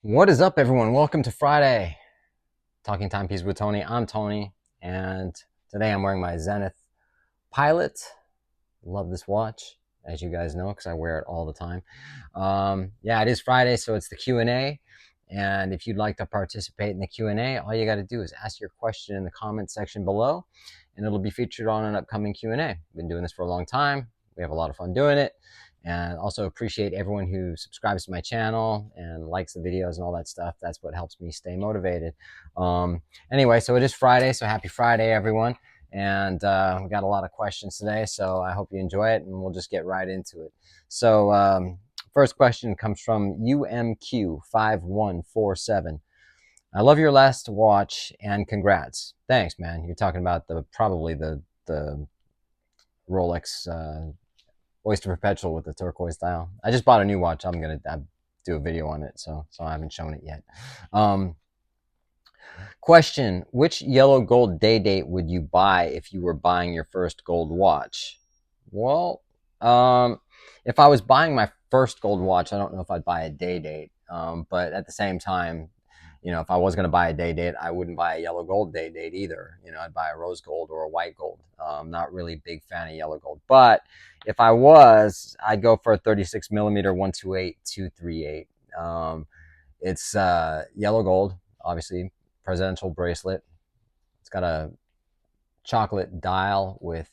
What is up, everyone? Welcome to Friday, Talking Timepieces with Tony. I'm Tony, and today I'm wearing my Zenith Pilot. Love this watch, as you guys know, because I wear it all the time. Yeah, it is Friday, so it's the Q&A. And if you'd like to participate in the Q&A, all you got to do is ask your question in the comment section below, and it'll be featured on an upcoming Q&A. We've been doing this for a long time. We have a lot of fun doing it. And also appreciate everyone who subscribes to my channel and likes the videos and all that stuff. That's what helps me stay motivated. Anyway, so it is Friday, so happy Friday, everyone. And we got a lot of questions today, so I hope you enjoy it, and we'll just get right into it. So first question comes from UMQ5147. I love your last watch and congrats. Thanks, man. You're talking about probably the Rolex Oyster Perpetual with the turquoise dial. I just bought a new watch. I'm gonna do a video on it, so I haven't shown it yet. Question: which yellow gold day date would you buy if you were buying your first gold watch? Well, if I was buying my first gold watch, I don't know if I'd buy a day date. But at the same time, if I was going to buy a day date, I wouldn't buy a yellow gold day date either. I'd buy a rose gold or a white gold. Not really a big fan of yellow gold. But if I was, I'd go for a 36 millimeter 128 238. It's yellow gold, obviously, presidential bracelet. It's got a chocolate dial with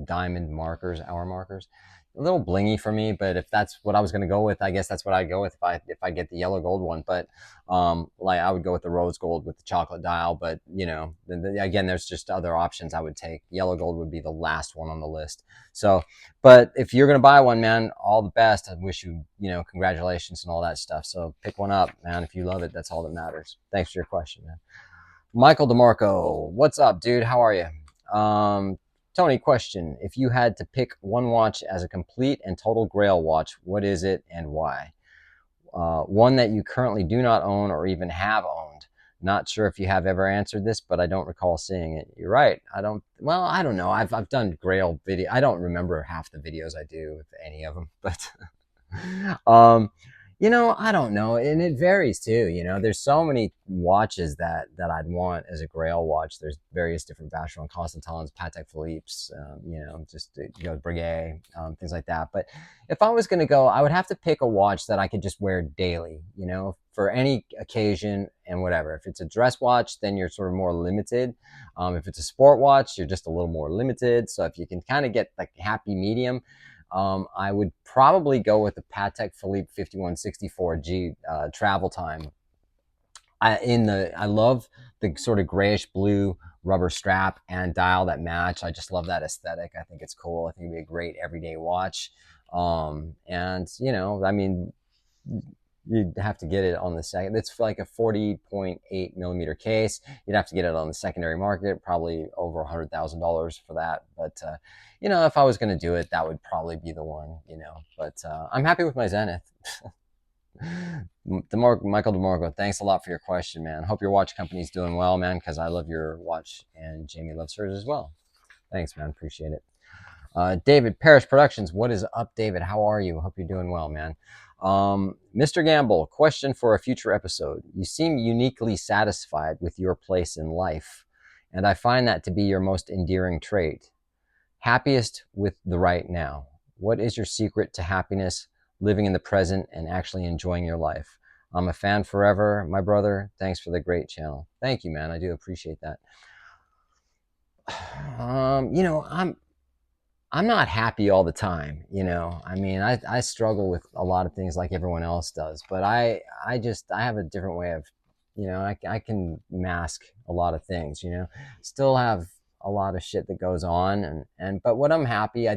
diamond markers, hour markers. A little blingy for me, but if that's what I was going to go with, I guess that's what I'd go with if I get the yellow gold one. But like I would go with the rose gold with the chocolate dial. But again, there's just other options I would take. Yellow gold would be the last one on the list. So, but if you're going to buy one, man, all the best. I wish you, congratulations and all that stuff. So pick one up, man. If you love it, that's all that matters. Thanks for your question, man. Michael DeMarco, what's up, dude? How are you? Tony, question. If you had to pick one watch as a complete and total Grail watch, what is it and why? One that you currently do not own or even have owned. Not sure if you have ever answered this, but I don't recall seeing it. You're right. I don't know. I've done Grail video. I don't remember half the videos I do, if any of them, but um, I don't know, and it varies too. There's so many watches that I'd want as a Grail watch. There's various different Vacheron Constantins, Patek Philippe's, just Breguet, things like that. But if I was going to go, I would have to pick a watch that I could just wear daily, for any occasion and whatever. If it's a dress watch, then you're sort of more limited. If it's a sport watch, you're just a little more limited. So if you can kind of get the happy medium, I would probably go with the Patek Philippe 5164G travel time. I love the sort of grayish blue rubber strap and dial that match. I just love that aesthetic. I think it's cool. I think it'd be a great everyday watch. And I mean, you'd have to get it on the second. It's like a 40.8 millimeter case. You'd have to get it on the secondary market, probably over $100,000 for that. But if I was going to do it, that would probably be the one. But I'm happy with my Zenith. Michael DeMarco, thanks a lot for your question, man. Hope your watch company's doing well, man, because I love your watch and Jamie loves hers as well. Thanks, man. Appreciate it. David, Parrish Productions, what is up, David? How are you? Hope you're doing well, man. Mr. Gamble, question for a future episode. You seem uniquely satisfied with your place in life, and I find that to be your most endearing trait. Happiest with the right now. What is your secret to happiness, living in the present, and actually enjoying your life? I'm a fan forever, my brother. Thanks for the great channel. Thank you, man. I do appreciate that. I'm not happy all the time, I mean, I struggle with a lot of things like everyone else does, but I have a different way of, I can mask a lot of things, still have a lot of shit that goes on, but when I'm happy,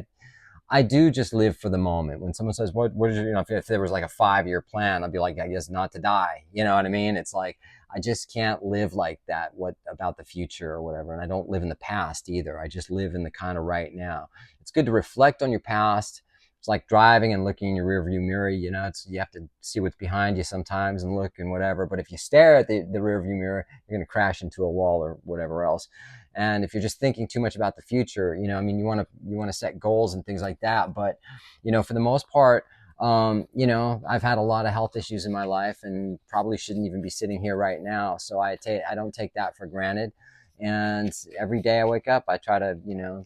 I do just live for the moment. When someone says, what is your, if there was like a 5-year plan, I'd be like, I guess not to die. You know what I mean? It's like, I just can't live like that. What about the future or whatever? And I don't live in the past either. I just live in the kind of right now. It's good to reflect on your past. It's like driving and looking in your rearview mirror. You have to see what's behind you sometimes and look and whatever. But if you stare at the rearview mirror, you're going to crash into a wall or whatever else. And if you're just thinking too much about the future, I mean, you want to set goals and things like that. But, for the most part, You know, I've had a lot of health issues in my life and probably shouldn't even be sitting here right now. So I don't take that for granted. And every day I wake up, I try to, you know,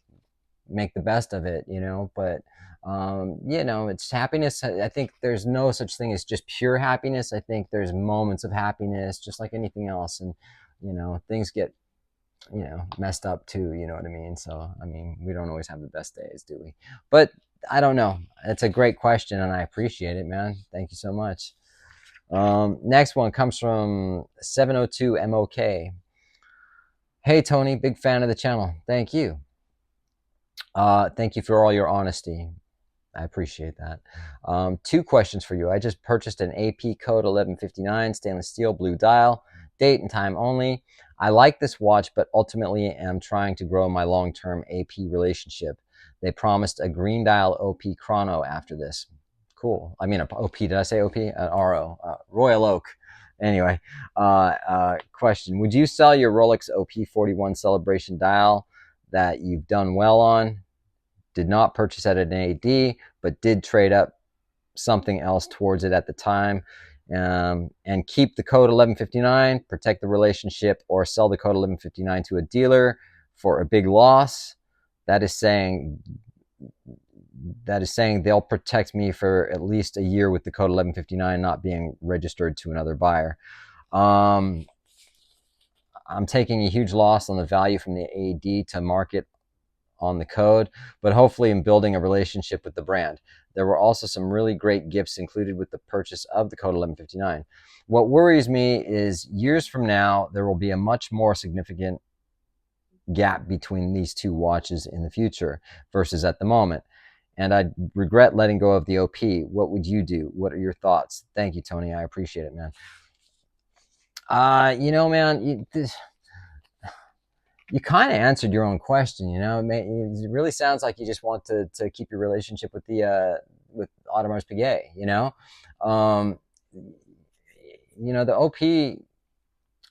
make the best of it, you know, but you know, it's happiness. I think there's no such thing as just pure happiness. I think there's moments of happiness just like anything else. And, you know, things get, you know, messed up too, you know what I mean? So, I mean, we don't always have the best days, do we? But I don't know. It's a great question and I appreciate it, man. Thank you so much. Next one comes from 702 MOK. Hey, Tony, big fan of the channel. Thank you. Thank you for all your honesty. I appreciate that. Two questions for you. I just purchased an AP code 1159 stainless steel blue dial, date and time only. I like this watch, but ultimately am trying to grow my long-term AP relationship. They promised a green dial OP chrono after this. Cool. I mean, OP, did I say OP? RO, Royal Oak. Anyway, question. Would you sell your Rolex OP41 celebration dial that you've done well on? Did not purchase at an AD, but did trade up something else towards it at the time, and keep the code 1159, protect the relationship, or sell the code 1159 to a dealer for a big loss. That is saying they'll protect me for at least a year with the code 1159 not being registered to another buyer. I'm taking a huge loss on the value from the AD to market on the code, but hopefully in building a relationship with the brand. There were also some really great gifts included with the purchase of the code 1159. What worries me is years from now, there will be a much more significant gap between these two watches in the future versus at the moment. And I regret letting go of the OP. What would you do? What are your thoughts? Thank you, Tony. I appreciate it, man. You know, man, you kind of answered your own question. You know, it really sounds like you just want to keep your relationship with the with Audemars Piguet. You know, the OP,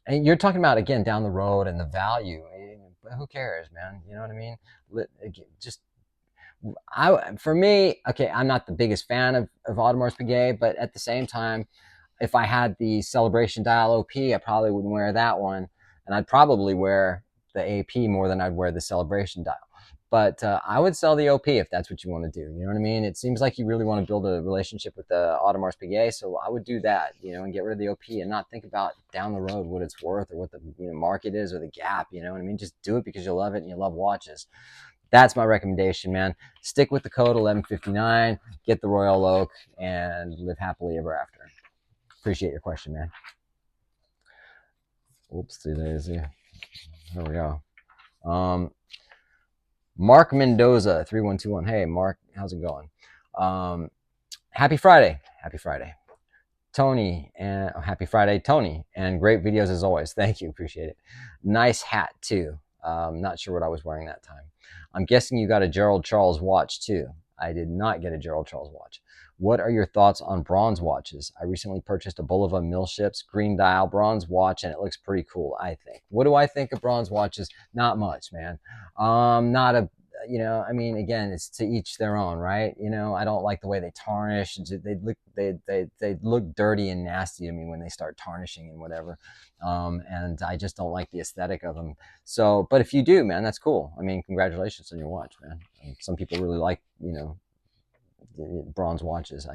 and you're talking about again down the road and the value. Who cares, man? You know what I mean? Just for me, okay, I'm not the biggest fan of Audemars Piguet, but at the same time, if I had the Celebration Dial OP, I probably wouldn't wear that one, and I'd probably wear the AP more than I'd wear the Celebration Dial. But I would sell the OP if that's what you want to do. You know what I mean? It seems like you really want to build a relationship with the Audemars Piguet, so I would do that, you know, and get rid of the OP and not think about down the road what it's worth or what the market is or the gap. You know what I mean? Just do it because you love it and you love watches. That's my recommendation, man. Stick with the code 1159, get the Royal Oak, and live happily ever after. Appreciate your question, man. Oopsie daisy. There we go. Mark Mendoza, 3121. Hey, Mark, how's it going? Happy Friday. Happy Friday. Tony, and happy Friday, Tony. And great videos as always. Thank you. Appreciate it. Nice hat, too. Not sure what I was wearing that time. I'm guessing you got a Gerald Charles watch, too. I did not get a Gerald Charles watch. What are your thoughts on bronze watches? I recently purchased a Bulova Millships green dial bronze watch, and it looks pretty cool, I think. What do I think of bronze watches? Not much, man. Not a, I mean, again, it's to each their own, right? I don't like the way they tarnish. They look dirty and nasty to me when they start tarnishing and whatever. And I just don't like the aesthetic of them. So, but if you do, man, that's cool. I mean, congratulations on your watch, man. Some people really like, bronze watches.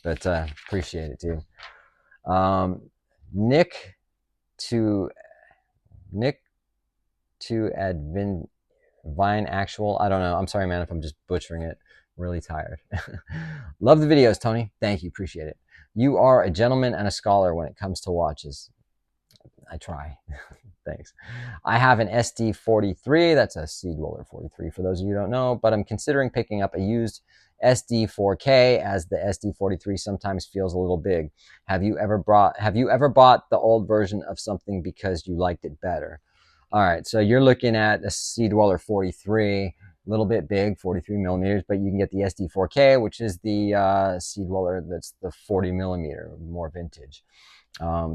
But appreciate it too. Nick to Vine Actual. I don't know. I'm sorry, man, if I'm just butchering it. I'm really tired. Love the videos, Tony. Thank you. Appreciate it. You are a gentleman and a scholar when it comes to watches. I try. Thanks. I have an SD43. That's a Sea Dweller 43 for those of you who don't know, but I'm considering picking up a used SD4K as the SD43 sometimes feels a little big. Have you ever bought the old version of something because you liked it better? All right, so you're looking at a Sea Dweller 43, a little bit big, 43 millimeters, but you can get the SD4K, which is the Sea Dweller that's the 40 millimeter, more vintage.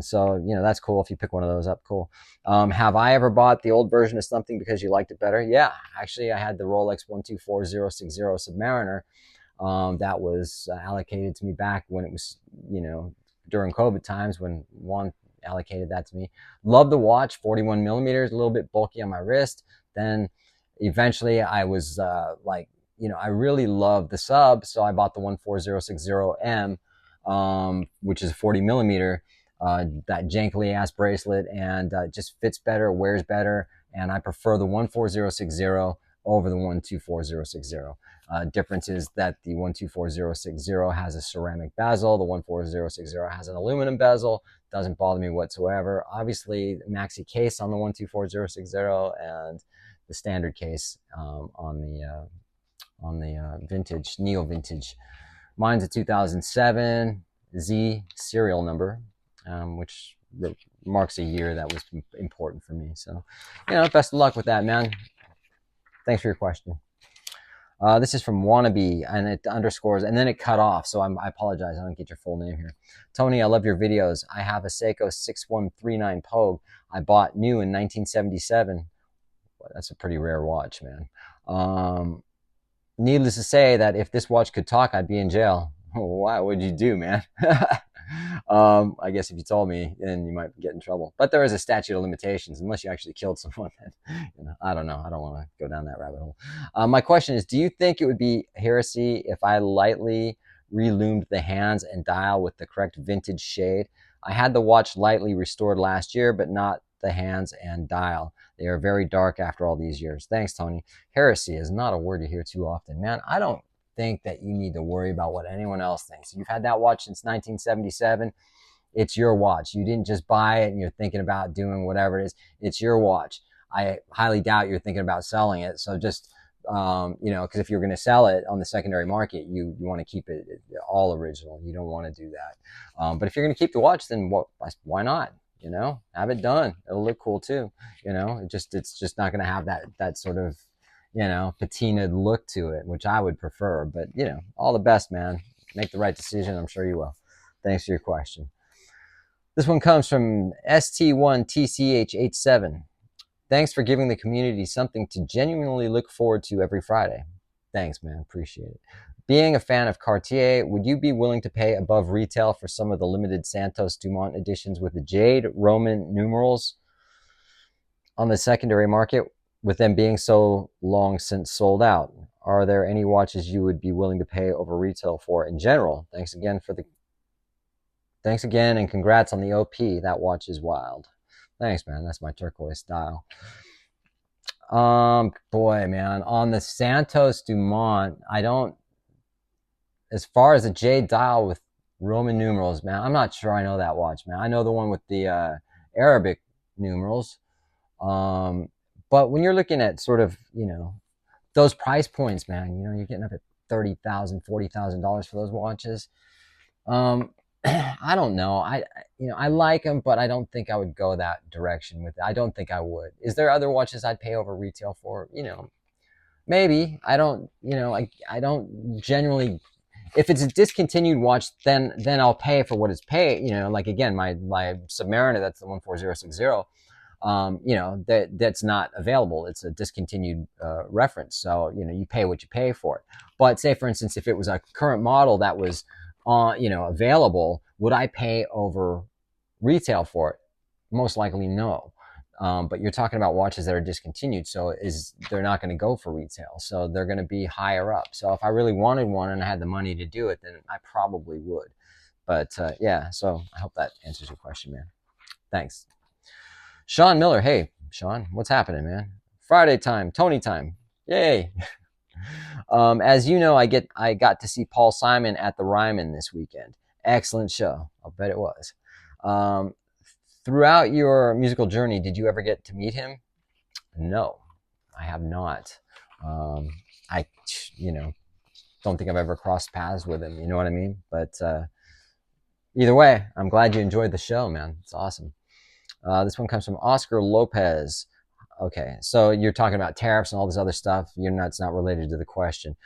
So, that's cool. If you pick one of those up, cool. Have I ever bought the old version of something because you liked it better? Yeah, actually, I had the Rolex 124060 Submariner. that was allocated to me back when it was, during COVID times when Juan allocated that to me. Love the watch, 41 millimeters, a little bit bulky on my wrist. Then eventually I was I really loved the sub, so I bought the 14060M, which is 40 millimeter, that jankily ass bracelet, and just fits better, wears better, and I prefer the 14060 over the 124060. Difference is that the 124060 has a ceramic bezel, the 14060 has an aluminum bezel. Doesn't bother me whatsoever. Obviously, maxi case on the 12460 and the standard case on the vintage, neo vintage. Mine's a 2007 Z serial number, which marks a year that was important for me. So, best of luck with that, man. Thanks for your question. This is from Wannabe, and it underscores, and then it cut off, so I apologize. I don't get your full name here. Tony, I love your videos. I have a Seiko 6139 Pogue I bought new in 1977. Well, that's a pretty rare watch, man. Needless to say that if this watch could talk, I'd be in jail. What would you do, man? I guess if you told me, then you might get in trouble. But there is a statute of limitations, unless you actually killed someone. I don't know. I don't want to go down that rabbit hole. My question is, do you think it would be heresy if I lightly relumed the hands and dial with the correct vintage shade? I had the watch lightly restored last year, but not the hands and dial. They are very dark after all these years. Thanks, Tony. Heresy is not a word you hear too often. Man, I don't think that you need to worry about what anyone else thinks. You've had that watch since 1977. It's your watch. You didn't just buy it and you're thinking about doing whatever it is. It's your watch. I highly doubt you're thinking about selling it. So just, because if you're going to sell it on the secondary market, you want to keep it all original. You don't want to do that. But if you're going to keep the watch, then why not? Have it done. It'll look cool too. It's just not going to have that sort of, patinaed look to it, which I would prefer. But, all the best, man. Make the right decision. I'm sure you will. Thanks for your question. This one comes from ST1TCH87. Thanks for giving the community something to genuinely look forward to every Friday. Thanks, man. Appreciate it. Being a fan of Cartier, would you be willing to pay above retail for some of the limited Santos Dumont editions with the jade Roman numerals on the secondary market, with them being so long since sold out? Are there any watches you would be willing to pay over retail for in general? Thanks again and congrats on the OP. That watch is wild. Thanks, man. That's my turquoise style. Boy, man, on the Santos Dumont, as far as a jade dial with Roman numerals, man, I'm not sure I know that watch, man. I know the one with the Arabic numerals. But when you're looking at sort of, those price points, man, you're getting up at $30,000, $40,000 for those watches. I don't know. I like them, but I don't think I would go that direction with it. I don't think I would. Is there other watches I'd pay over retail for? Maybe. I don't generally. If it's a discontinued watch, then I'll pay for what it's paid. Like again, my Submariner, that's the 14060. That's not available. It's a discontinued reference. So, you pay what you pay for it. But say, for instance, if it was a current model that was available, would I pay over retail for it? Most likely no. But you're talking about watches that are discontinued, so they're not going to go for retail. So they're going to be higher up. So if I really wanted one and I had the money to do it, then I probably would. But yeah, so I hope that answers your question, man. Thanks. Sean Miller. Hey, Sean, what's happening, man? Friday time, Tony time. Yay. As you know, I got to see Paul Simon at the Ryman this weekend. Excellent show. I'll bet it was. Throughout your musical journey, did you ever get to meet him? No, I have not. I don't think I've ever crossed paths with him. You know what I mean? But either way, I'm glad you enjoyed the show, man. It's awesome. This one comes from Oscar Lopez. Okay, so you're talking about tariffs and all this other stuff. It's not related to the question.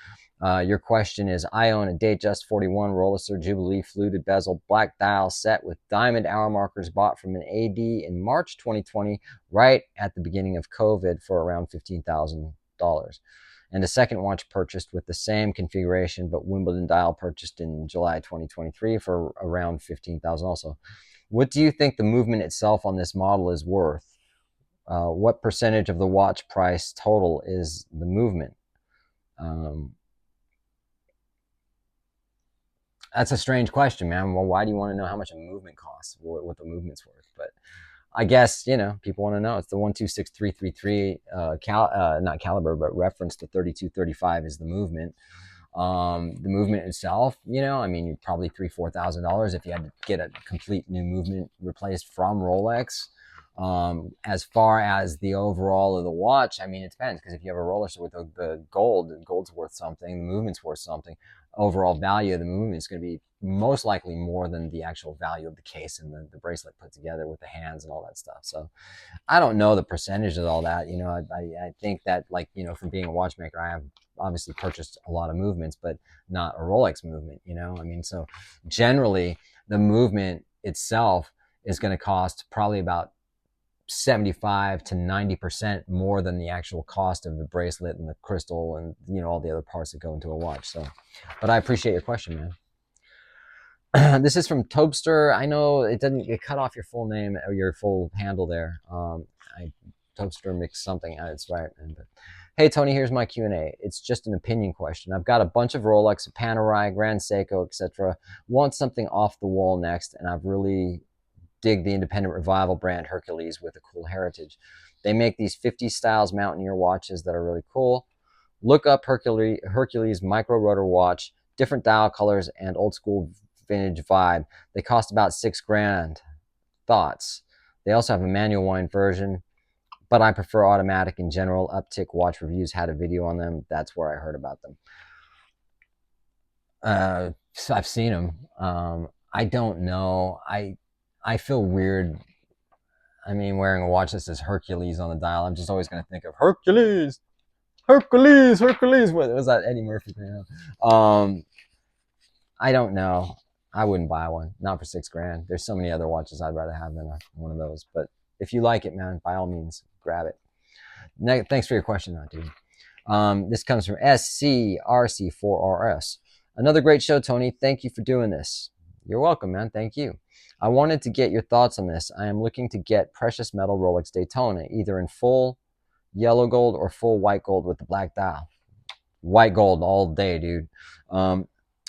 Your question is, I own a Datejust 41 Rolex Jubilee fluted bezel black dial set with diamond hour markers bought from an AD in March 2020, right at the beginning of COVID for around $15,000. and a second watch purchased with the same configuration, but Wimbledon dial purchased in July 2023 for around 15,000 also. What do you think the movement itself on this model is worth? What percentage of the watch price total is the movement? Um, that's a strange question, man. Well, why do you want to know how much a movement costs, what the movement's worth? But I guess, people want to know. It's the 126333, not caliber, but reference to 3235 is the movement. The movement itself, I mean, you're probably $3,000-$4,000 if you had to get a complete new movement replaced from Rolex. As far as the overall of the watch, I mean, it depends, because if you have a Rolex with the gold's worth something, the movement's worth something. Overall value of the movement is going to be most likely more than the actual value of the case and the bracelet put together with the hands and all that stuff. So I don't know the percentage of all that. I think that, like, from being a watchmaker, I have obviously purchased a lot of movements, but not a Rolex movement, I mean, so generally the movement itself is going to cost probably about 75 to 90% more than the actual cost of the bracelet and the crystal and all the other parts that go into a watch. So, but I appreciate your question, man. This is from Tobster. I know it cut off your full name or your full handle there. Tobster mixed something. It's right. But, hey Tony, here's my Q&A. It's just an opinion question. I've got a bunch of Rolex, Panerai, Grand Seiko, etc. Want something off the wall next, and I've really dig the independent revival brand Hercules with a cool heritage. They make these 50s styles mountaineer watches that are really cool. Look up Hercules micro rotor watch, different dial colors and old school vintage vibe. They cost about $6,000. Thoughts? They also have a manual wind version, but I prefer automatic in general. Uptick Watch Reviews had a video on them. That's where I heard about them. So I've seen them. I don't know. I feel weird. I mean, wearing a watch that says Hercules on the dial, I'm just always going to think of Hercules. What was that, Eddie Murphy thing? I don't know. I wouldn't buy one, not for $6,000. There's so many other watches I'd rather have than one of those. But if you like it, man, by all means, grab it. Thanks for your question, dude. This comes from SCRC4RS. Another great show, Tony. Thank you for doing this. You're welcome, man. Thank you. I wanted to get your thoughts on this. I am looking to get precious metal Rolex Daytona, either in full yellow gold or full white gold with the black dial. White gold all day, dude.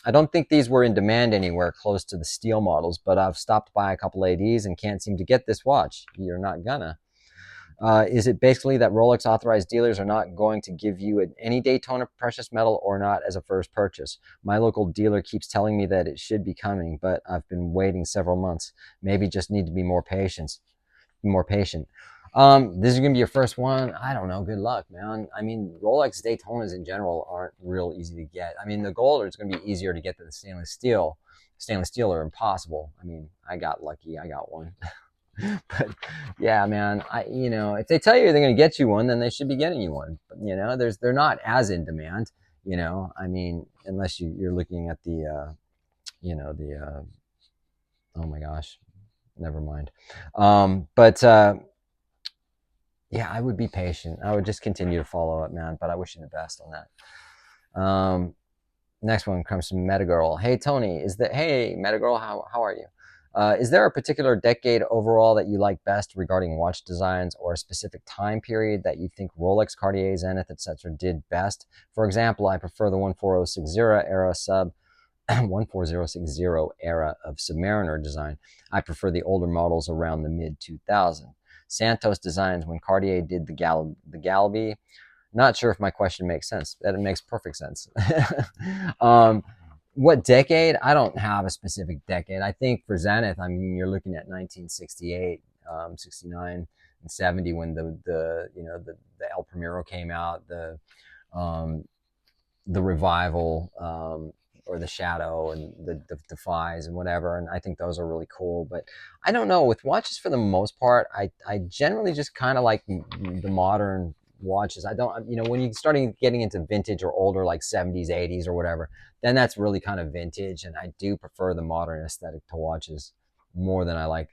I don't think these were in demand anywhere close to the steel models, but I've stopped by a couple ADs and can't seem to get this watch. You're not gonna. Is it basically that Rolex authorized dealers are not going to give you any Daytona precious metal or not as a first purchase? My local dealer keeps telling me that it should be coming, but I've been waiting several months. Maybe just need to be more patient. This is going to be your first one. I don't know. Good luck, man. I mean, Rolex Daytonas in general aren't real easy to get. I mean, the gold is going to be easier to get than the stainless steel. Stainless steel are impossible. I mean, I got lucky. I got one. But yeah, man, if they tell you they're going to get you one, then they should be getting you one. But, they're not as in demand, I mean, unless you're looking at the, oh my gosh, never mind. Yeah, I would be patient. I would just continue to follow it, man. But I wish you the best on that. Next one comes from Metagirl. Hey, Tony, hey, Metagirl, how are you? Is there a particular decade overall that you like best regarding watch designs, or a specific time period that you think Rolex, Cartier, Zenith, etc. did best? For example, I prefer the 14060 era 14060 era of Submariner design. I prefer the older models around the mid 2000s. Santos designs when Cartier did the Galby. Not sure if my question makes sense. That it makes perfect sense. What decade? I don't have a specific decade. I think for Zenith, I mean, you're looking at 1968, 69, and 70 when the El Primero came out, the Revival, or the Shadow, and the Defies and whatever. And I think those are really cool. But I don't know, with watches for the most part, I generally just kind of like the modern watches. I don't, when you starting getting into vintage or older, like 70s, 80s or whatever, then that's really kind of vintage. And I do prefer the modern aesthetic to watches more than I like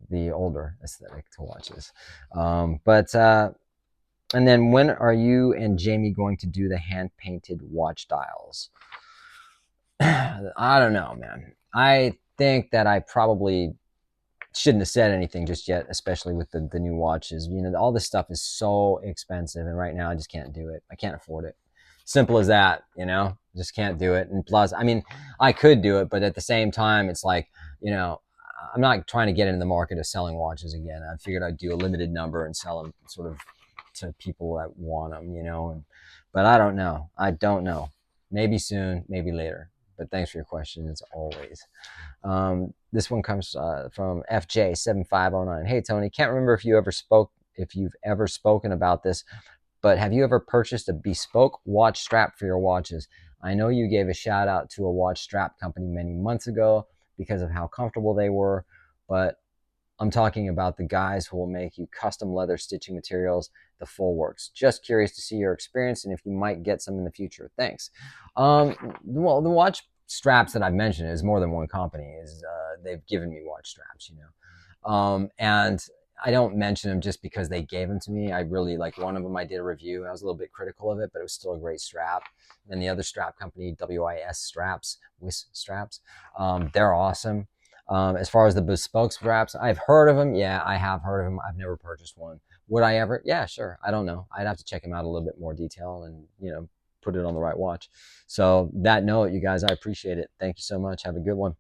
the older aesthetic to watches. And then when are you and Jamie going to do the hand painted watch dials? I don't know, man. I think that I probably shouldn't have said anything just yet, especially with the new watches. You know, all this stuff is so expensive, and right now I just can't do it. I can't afford it. Simple as that, you know. Just can't do it. And plus, I mean, I could do it, but at the same time, it's like, you know, I'm not trying to get into the market of selling watches again. I figured I'd do a limited number and sell them sort of to people that want them, you know. But I don't know. I don't know. Maybe soon, maybe later. But thanks for your question as always. This one comes from FJ7509. Hey Tony, can't remember if you've ever spoken about this, but have you ever purchased a bespoke watch strap for your watches? I know you gave a shout out to a watch strap company many months ago because of how comfortable they were, but I'm talking about the guys who will make you custom leather stitching materials, the full works. Just curious to see your experience and if you might get some in the future. Thanks. Well, the watch straps that I've mentioned is more than one company. They've given me watch straps, you know, and I don't mention them just because they gave them to me. I really like one of them. I did a review. I was a little bit critical of it, but it was still a great strap. And the other strap company, WIS straps, they're awesome. As far as the bespoke straps, I've heard of them. Yeah, I have heard of them. I've never purchased one. Would I ever? Yeah, sure. I don't know. I'd have to check them out a little bit more detail and, you know, put it on the right watch. So that note, you guys, I appreciate it. Thank you so much. Have a good one.